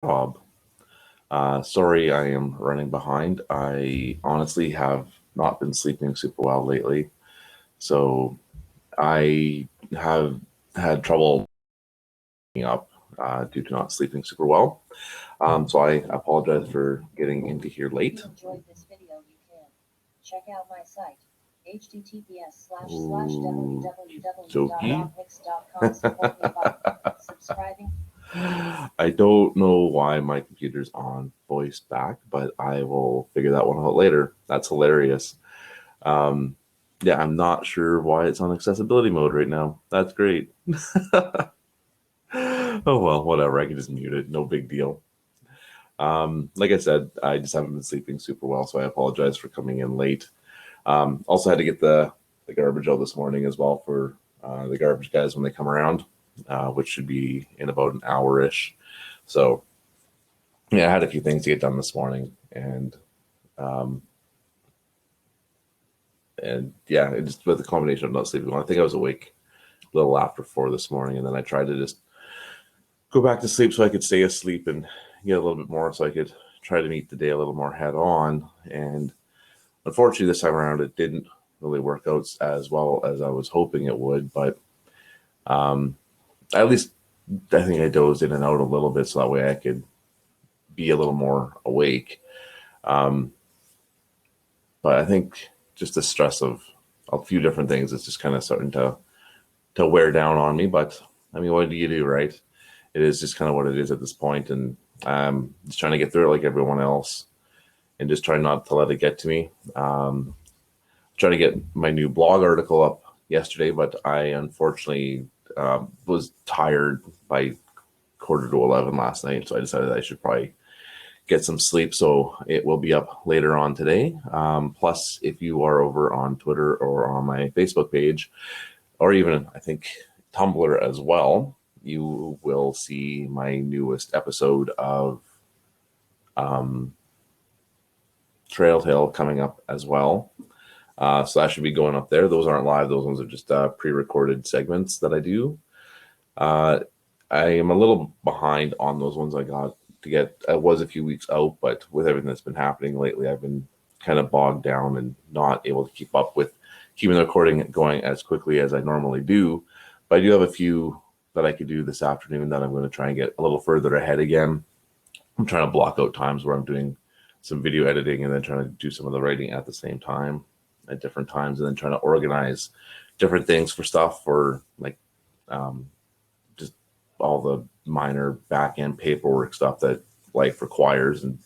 Bob. Sorry, I am running behind. I honestly have not been sleeping super well lately, so I have had trouble waking up due to not sleeping super well. So I apologize for getting into here If late. you enjoyed this video, you can check out my site, Ooh, jokey. https://www.rockmix.com. Support me by subscribing. I don't know why my computer's on voice back, but I will figure that one out later. That's hilarious. Um, yeah, I'm not sure why it's on accessibility mode right now. That's great. Oh well, whatever. I can just mute it. No big deal. Like I said, I just haven't been sleeping super well, so I apologize for coming in late. Also had to get the garbage out this morning as well for the garbage guys when they come around, which should be in about an hour ish. So yeah, I had a few things to get done this morning, um, and yeah, it just with the combination of not sleeping well, I think I was awake a little after 4 this morning, and then I tried to just go back to sleep so I could stay asleep and get a little bit more, so I could try to meet the day a little more head on. And unfortunately, this time around, it didn't really work out as well as I was hoping it would. But um, at least I think I dozed in and out a little bit, so that way I could be a little more awake. Um, but I think just the stress of a few different things is just kind of starting to wear down on me. But I mean, what do you do, right? It is just kind of what it is at this point, and just trying to get through it like everyone else, and just trying not to let it get to me. Trying to get my new blog article up yesterday, but I unfortunately was tired by quarter to 11 last night, so I decided I should probably get some sleep. So it will be up later on today. Plus, if you are over on Twitter or on my Facebook page, or even I think Tumblr as well, you will see my newest episode of um, Trail Tale coming up as well. So that should be going up there. Those aren't live; those ones are just pre-recorded segments that I do. Uh, I am a little behind on those ones I got to get. I was a few weeks out, but with everything that's been happening lately, I've been kind of bogged down and not able to keep up with keeping the recording going as quickly as I normally do. But I do have a few that I could do this afternoon that I'm going to try and get a little further ahead again. I'm trying to block out times where I'm doing some video editing and then trying to do some of the writing at the same time at different times, and then trying to organize different things for stuff for like um, just all the minor back end paperwork stuff that life requires and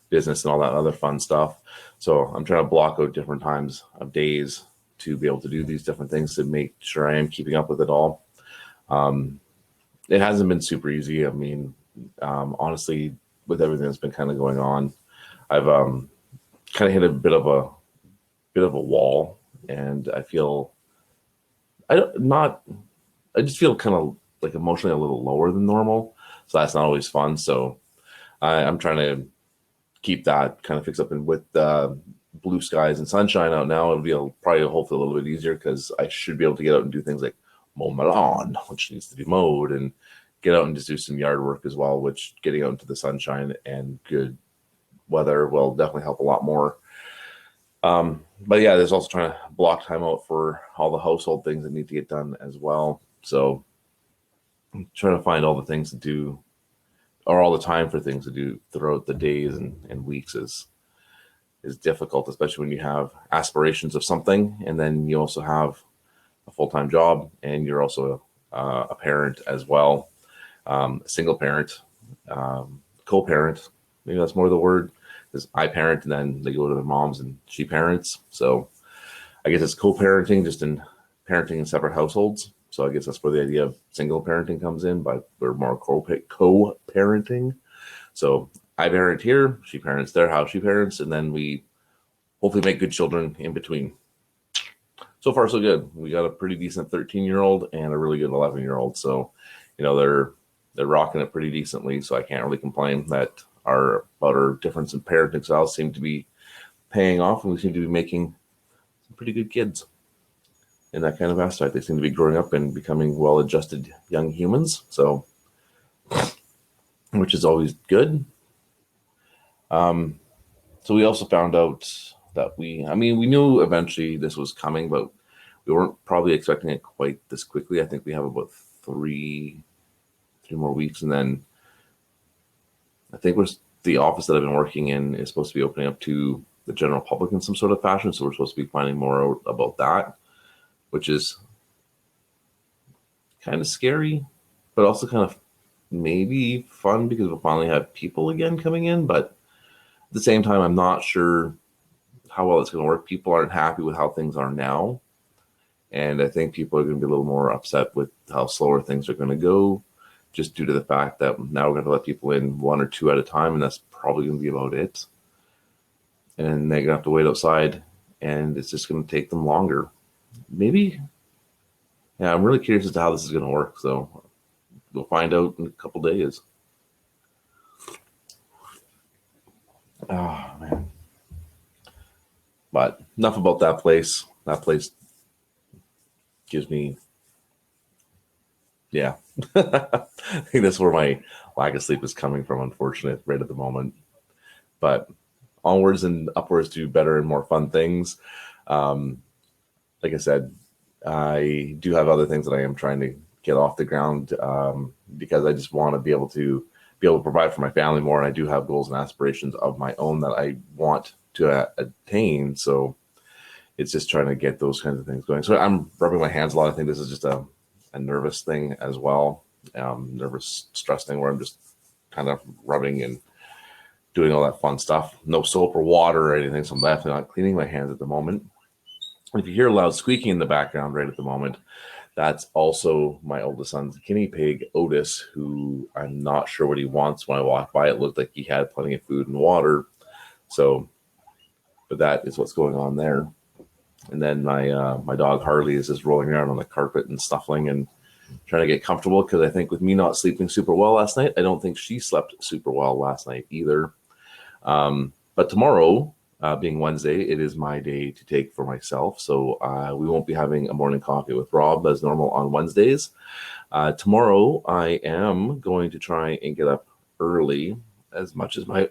business and all that other fun stuff. So I'm trying to block out different times of days to be able to do these different things to make sure I am keeping up with it all. Um, it hasn't been super easy. I mean, honestly, with everything that's been kind of going on, I've kind of hit a bit of a wall, and I feel I don't not I just feel kind of like emotionally a little lower than normal. So that's not always fun. So I'm trying to keep that kind of fixed up. And with blue skies and sunshine out now, it'll be probably hopefully a little bit easier because I should be able to get out and do things like mow my lawn, which needs to be mowed, and get out and just do some yard work as well, which getting out into the sunshine and good weather will definitely help a lot more. But yeah, there's also trying to block time out for all the household things that need to get done as well. So trying to find all the things to do or all the time for things to do throughout the days and weeks is difficult, especially when you have aspirations of something and then you also have a full-time job and you're also a parent as well, a single parent, co-parent. Maybe that's more the word. Because I parent and then they go to their moms and she parents. So I guess it's co-parenting, just in parenting in separate households. So I guess that's where the idea of single parenting comes in, but we're more co-parenting. So I parent here, she parents there, how she parents, and then we hopefully make good children in between. So far, so good. We got a pretty decent 13-year-old and a really good 11-year-old. So, they're rocking it pretty decently. So I can't really complain that our difference in parenting styles seem to be paying off, and we seem to be making some pretty good kids in that kind of aspect. They seem to be growing up and becoming well-adjusted young humans. So which is always good. So we also found out that we knew eventually this was coming, but we weren't probably expecting it quite this quickly. I think we have about three more weeks, and then I think the office that I've been working in is supposed to be opening up to the general public in some sort of fashion. So we're supposed to be finding more out about that, which is kind of scary, but also kind of maybe fun because we'll finally have people again coming in. But at the same time, I'm not sure how well it's going to work. People aren't happy with how things are now. And I think people are going to be a little more upset with how slower things are going to go, just due to the fact that now we're going to let people in one or two at a time, and that's probably going to be about it. And they're going to have to wait outside, and it's just going to take them longer. Maybe, yeah, I'm really curious as to how this is going to work. So we'll find out in a couple days. Oh, man. But enough about that place. That place gives me, yeah. I think that's where my lack of sleep is coming from, unfortunately, right at the moment. But onwards and upwards to better and more fun things. Um, like I said, I do have other things that I am trying to get off the ground, because I just want to be able to provide for my family more. And I do have goals and aspirations of my own that I want to attain. So it's just trying to get those kinds of things going. So I'm rubbing my hands a lot. I think this is just a nervous thing as well. Nervous stress thing where I'm just kind of rubbing and doing all that fun stuff. No soap or water or anything. So I'm definitely not cleaning my hands at the moment. If you hear a loud squeaking in the background right at the moment, that's also my oldest son's guinea pig, Otis, who I'm not sure what he wants. When I walked by, it looked like he had plenty of food and water. So, but that is what's going on there. And then my dog Harley is just rolling around on the carpet and snuffling and trying to get comfortable, because I think with me not sleeping super well last night, I don't think she slept super well last night either. But tomorrow, being Wednesday, it is my day to take for myself. So we won't be having a morning coffee with Rob as normal on Wednesdays. Tomorrow, I am going to try and get up early. As much as my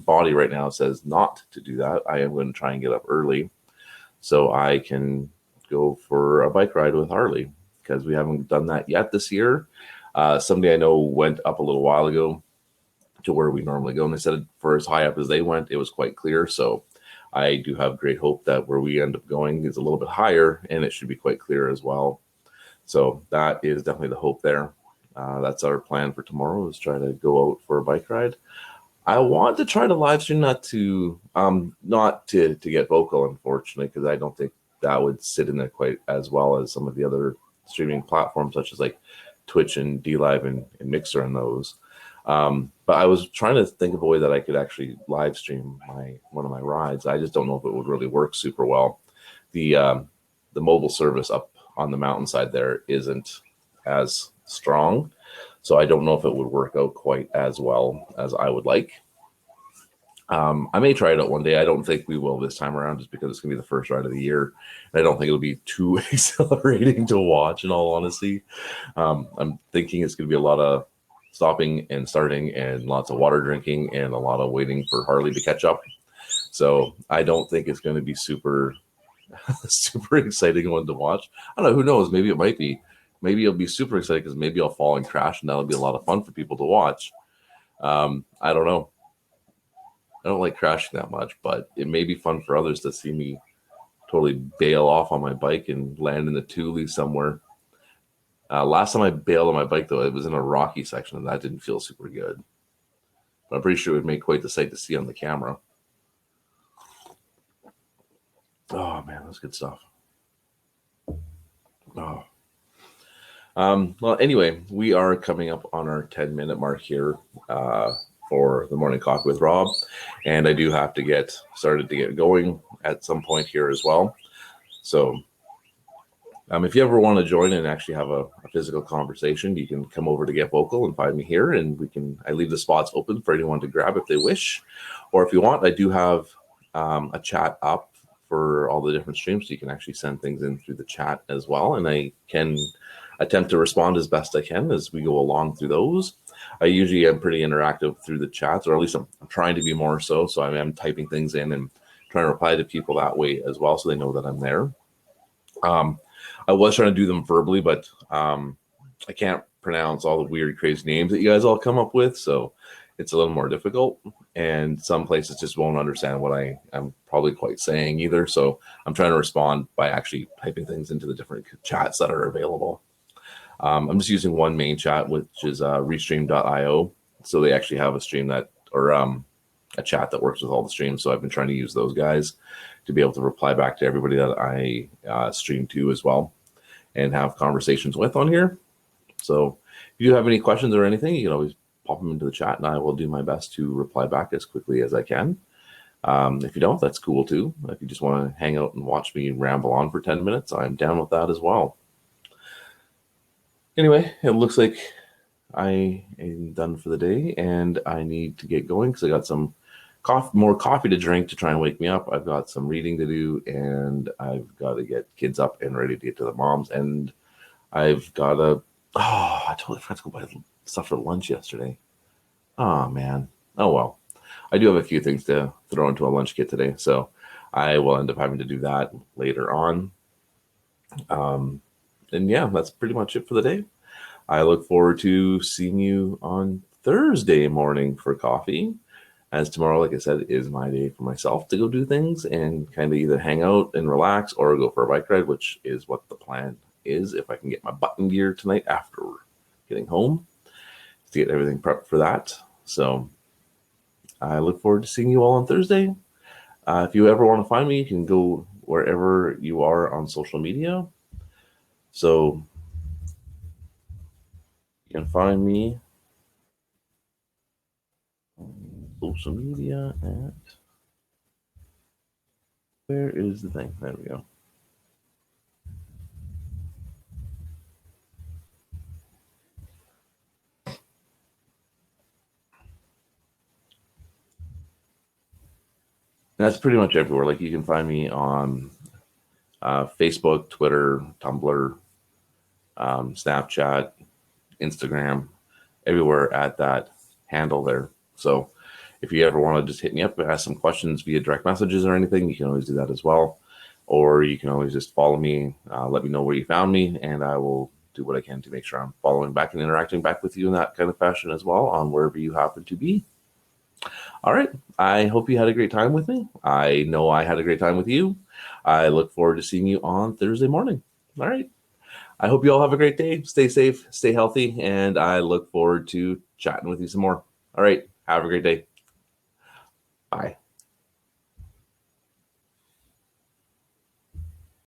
body right now says not to do that, I am going to try and get up early so I can go for a bike ride with Harley, because we haven't done that yet this year. Somebody I know went up a little while ago to where we normally go, and they said for as high up as they went, it was quite clear. So I do have great hope that where we end up going is a little bit higher, and it should be quite clear as well. So that is definitely the hope there. That's our plan for tomorrow, is try to go out for a bike ride. I want to try to live stream, not to get vocal, unfortunately, because I don't think that would sit in there quite as well as some of the other streaming platforms, such as like Twitch and DLive and Mixer and those. But I was trying to think of a way that I could actually live stream one of my rides. I just don't know if it would really work super well. The mobile service up on the mountainside there isn't as strong, so I don't know if it would work out quite as well as I would like. I may try it out one day. I don't think we will this time around, just because it's going to be the first ride of the year. And I don't think it'll be too exhilarating to watch, in all honesty. I'm thinking it's going to be a lot of stopping and starting and lots of water drinking and a lot of waiting for Harley to catch up. So I don't think it's going to be super, super exciting one to watch. I don't know. Who knows? Maybe it might be. Maybe it'll be super exciting because maybe I'll fall and crash, and that'll be a lot of fun for people to watch. I don't know. I don't like crashing that much, but it may be fun for others to see me totally bail off on my bike and land in the Thule somewhere. Last time I bailed on my bike, though, it was in a rocky section, and that didn't feel super good. But I'm pretty sure it would make quite the sight to see on the camera. Oh, man, that's good stuff. Oh. Well, anyway, we are coming up on our 10-minute mark here for the morning coffee with Rob, and I do have to get started to get going at some point here as well. So if you ever want to join and actually have a physical conversation, you can come over to Get Vocal and find me here, and I leave the spots open for anyone to grab if they wish. Or if you want, I do have a chat up for all the different streams, so you can actually send things in through the chat as well, and I can attempt to respond as best I can as we go along through those. I usually am pretty interactive through the chats, or at least I'm trying to be more so. So I am typing things in and trying to reply to people that way as well, so they know that I'm there. I was trying to do them verbally, but I can't pronounce all the weird, crazy names that you guys all come up with, so it's a little more difficult. And some places just won't understand what I'm probably quite saying either. So I'm trying to respond by actually typing things into the different chats that are available. I'm just using one main chat, which is restream.io. So they actually have a stream that, or a chat that works with all the streams. So I've been trying to use those guys to be able to reply back to everybody that I stream to as well and have conversations with on here. So if you have any questions or anything, you can always pop them into the chat and I will do my best to reply back as quickly as I can. If you don't, that's cool too. If you just want to hang out and watch me ramble on for 10 minutes, I'm down with that as well. Anyway, it looks like I am done for the day and I need to get going because I got some more coffee to drink to try and wake me up. I've got some reading to do and I've got to get kids up and ready to get to the moms. And I've got to, I totally forgot to go buy stuff for lunch yesterday. Oh, man. Oh, well. I do have a few things to throw into a lunch kit today, so I will end up having to do that later on. And yeah, that's pretty much it for the day. I look forward to seeing you on Thursday morning for coffee, as tomorrow, like I said, is my day for myself to go do things and kind of either hang out and relax or go for a bike ride, which is what the plan is if I can get my button gear tonight after getting home to get everything prepped for that. So I look forward to seeing you all on Thursday. If you ever want to find me, you can go wherever you are on social media. So you can find me on social media at, where is the thing? There we go. That's pretty much everywhere. Like you can find me on Facebook, Twitter, Tumblr, Snapchat, Instagram, everywhere at that handle there. So if you ever want to just hit me up and ask some questions via direct messages or anything, you can always do that as well. Or you can always just follow me, let me know where you found me, and I will do what I can to make sure I'm following back and interacting back with you in that kind of fashion as well on wherever you happen to be. All right. I hope you had a great time with me. I know I had a great time with you. I look forward to seeing you on Thursday morning. All right. I hope you all have a great day. Stay safe, stay healthy, and I look forward to chatting with you some more. All right. Have a great day. Bye.